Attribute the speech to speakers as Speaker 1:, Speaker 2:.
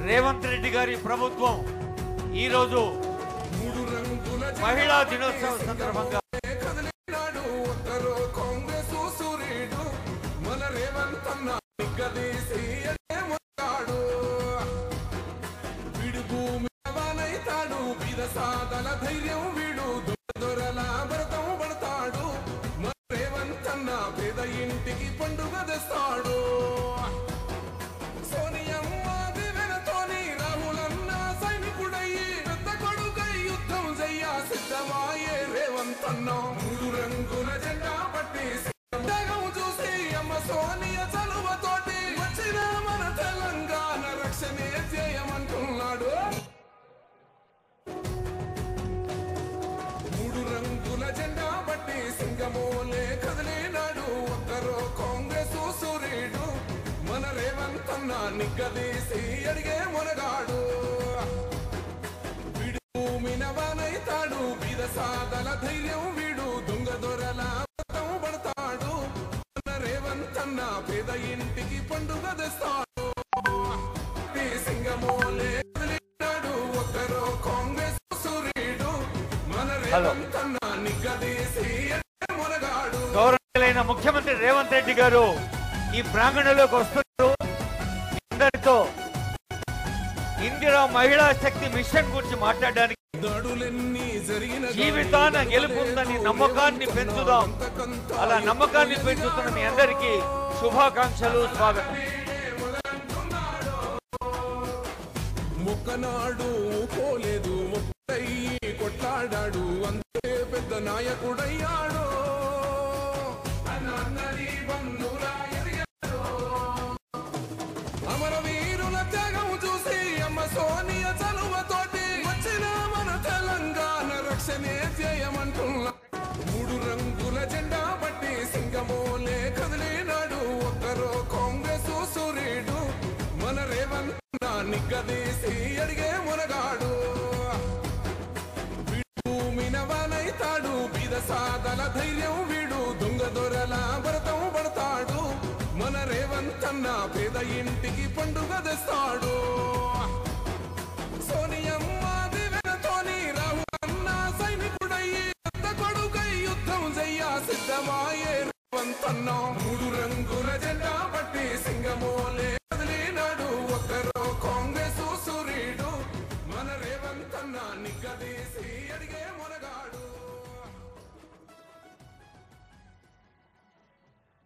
Speaker 1: రేవంత్ రెడ్డి గారి ప్రభుత్వం ఈ రోజు మహిళా దినోత్సవం సందర్భంగా
Speaker 2: నిగ్గదీసి అడిగే మునగాడు వీడు భూమినవానైతాడు బీద సాదల ధైర్యం వీడు దొంగ దొరల పడతాడు మన రేవంతన్న పేద ఇంటికి పండుగ తెస్తాడు సింగమోలే కదిలినాడు ఒక్కరో కాంగ్రెస్ సూర్యుడు మన రేవంతన్న నిగ్గదీసి అడిగే మునగాడు.
Speaker 1: గౌరవనీయులైన ముఖ్యమంత్రి రేవంత్ రెడ్డి గారు ఈ ప్రాంగణంలోకి వస్తున్నారు. అందరితో ఇందిరా మహిళా శక్తి మిషన్ గురించి మాట్లాడడానికి జీవితాన గెలుపుందని నమ్మకాన్ని పెంచుదాం. అలా నమ్మకాన్ని పెంచుతున్న మీ అందరికీ శుభాకాంక్షలు, స్వాగతం.
Speaker 2: ముక్కనాడు పోలేదు ముక్కయ్యి కొట్లాడాడు అంతే పెద్ద నాయకుడయ్యాడు. అమరవీరుల త్యాగం చూసి అమ్మ సోనియా చలువతోటి వచ్చిన మన తెలంగాణ రక్షణే చేయమంటున్నా. మూడు రంగుల జెండా బట్టి సింగమోలే కదిలినాడు ఒక్కరో కాంగ్రెస్ సూర్యుడు మన రేవంత్ నిగ్గదీసి అడిగే మునగాడు. భూమినవానైతాడు బీద సాదల ధైర్యం వీడు దొంగ దొరల భరతం పడతాడు మన రేవంతన్న పేద ఇంటికి పండుగ తెస్తాడు.